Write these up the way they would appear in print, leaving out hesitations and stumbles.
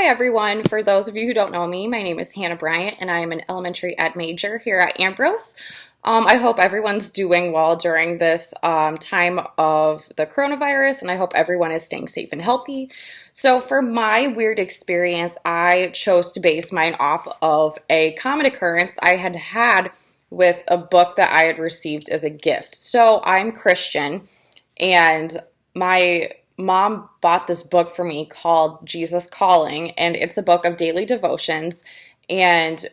Hi everyone. For those of you who don't know me, my name is Hannah Bryant and I am an elementary ed major here at Ambrose. I hope everyone's doing well during this time of the coronavirus, and I hope everyone is staying safe and healthy. So for my weird experience, I chose to base mine off of a common occurrence I had had with a book that I had received as a gift. So I'm Christian, and my mom bought this book for me called Jesus Calling, and it's a book of daily devotions, and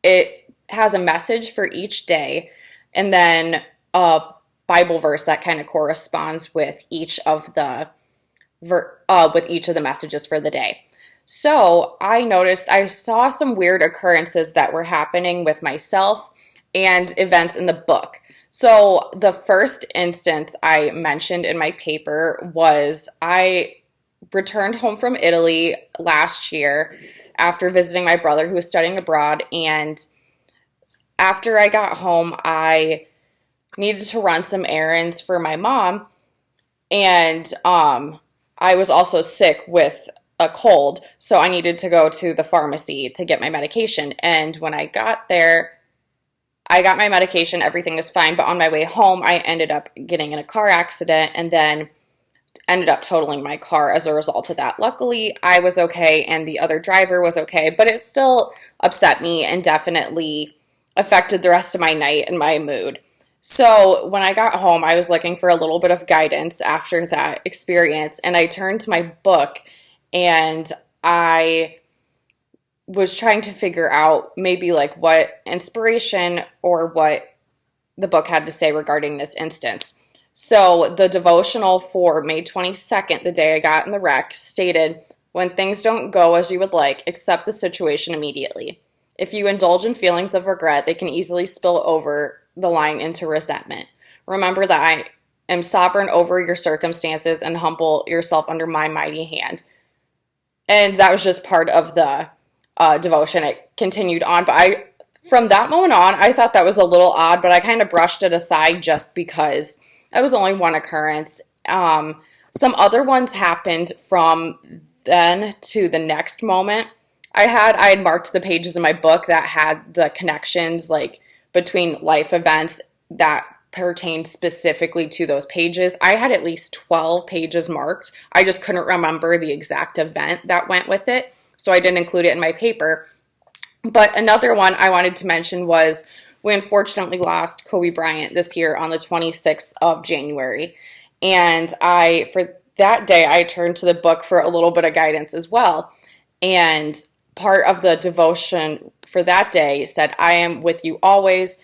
it has a message for each day and then a Bible verse that kind of corresponds with each of the messages for the day. So I saw some weird occurrences that were happening with myself and events in the book. So the first instance I mentioned in my paper was I returned home from Italy last year after visiting my brother who was studying abroad. And after I got home, I needed to run some errands for my mom. And I was also sick with a cold, so I needed to go to the pharmacy to get my medication. And when I got there, I got my medication, everything was fine, but on my way home, I ended up getting in a car accident and then ended up totaling my car as a result of that. Luckily, I was okay and the other driver was okay, but it still upset me and definitely affected the rest of my night and my mood. So when I got home, I was looking for a little bit of guidance after that experience, and I turned to my book and I was trying to figure out maybe like what inspiration or what the book had to say regarding this instance. So the devotional for May 22nd, the day I got in the wreck, stated, "When things don't go as you would like, accept the situation immediately. If you indulge in feelings of regret, they can easily spill over the line into resentment. Remember that I am sovereign over your circumstances and humble yourself under my mighty hand." And that was just part of the devotion. It continued on, but from that moment on, I thought that was a little odd, but I kind of brushed it aside just because it was only one occurrence. Some other ones happened from then to the next moment. I had marked the pages in my book that had the connections like between life events that pertained specifically to those pages. I had at least 12 pages marked. I just couldn't remember the exact event that went with it, so I didn't include it in my paper. But another one I wanted to mention was we unfortunately lost Kobe Bryant this year on the 26th of January. And for that day, I turned to the book for a little bit of guidance as well. And part of the devotion for that day said, "I am with you always,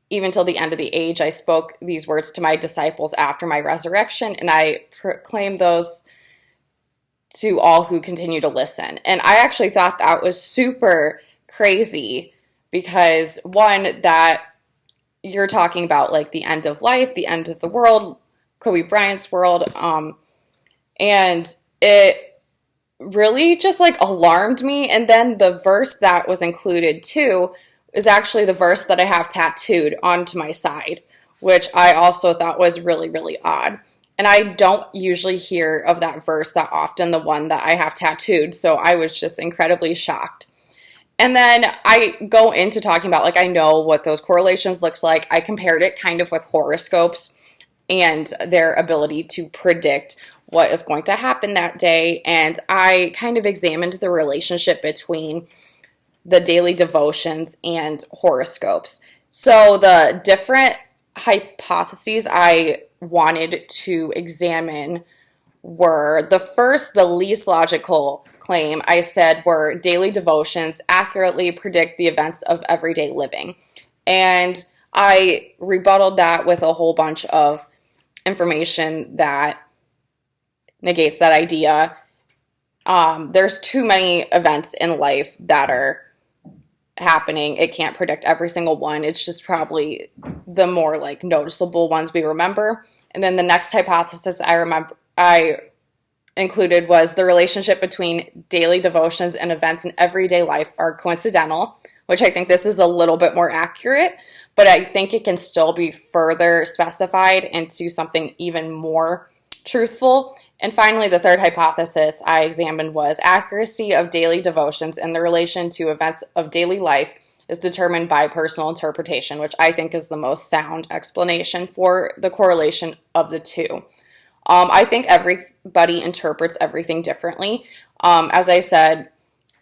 even till the end of the age. I spoke these words to my disciples after my resurrection, and I proclaim those to all who continue to listen." And I actually thought that was super crazy because, one, that you're talking about like the end of life, the end of the world, Kobe Bryant's world, and it really just like alarmed me. And then the verse that was included too is actually the verse that I have tattooed onto my side, which I also thought was really, really odd. And I don't usually hear of that verse that often, the one that I have tattooed, so I was just incredibly shocked. And then I go into talking about, like, I know what those correlations looked like. I compared it kind of with horoscopes and their ability to predict what is going to happen that day. And I kind of examined the relationship between the daily devotions and horoscopes. So the different hypotheses I wanted to examine were the least logical claim I said were daily devotions accurately predict the events of everyday living. And I rebutted that with a whole bunch of information that negates that idea. There's too many events in life that are happening. It can't predict every single one. It's just probably the more like noticeable ones we remember. And then the next hypothesis I included was the relationship between daily devotions and events in everyday life are coincidental, which I think this is a little bit more accurate, but I think it can still be further specified into something even more truthful. And finally, the third hypothesis I examined was accuracy of daily devotions and the relation to events of daily life is determined by personal interpretation, which I think is the most sound explanation for the correlation of the two. I think everybody interprets everything differently. As I said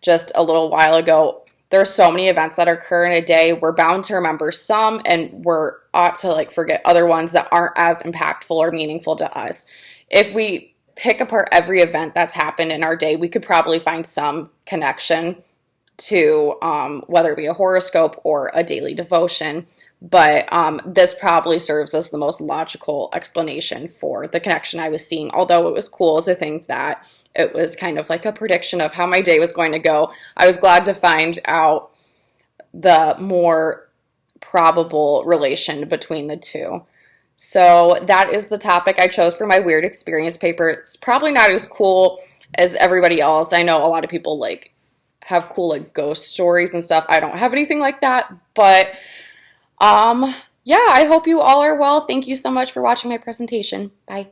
just a little while ago, there's so many events that occur in a day. We're bound to remember some, and we're ought to like forget other ones that aren't as impactful or meaningful to us. If we pick apart every event that's happened in our day, we could probably find some connection to whether it be a horoscope or a daily devotion. But this probably serves as the most logical explanation for the connection I was seeing. Although it was cool to think that it was kind of like a prediction of how my day was going to go, I was glad to find out the more probable relation between the two. So that is the topic I chose for my weird experience paper. It's probably not as cool as everybody else. I know a lot of people like have cool like ghost stories and stuff. I don't have anything like that, but yeah, I hope you all are well. Thank you so much for watching my presentation. Bye.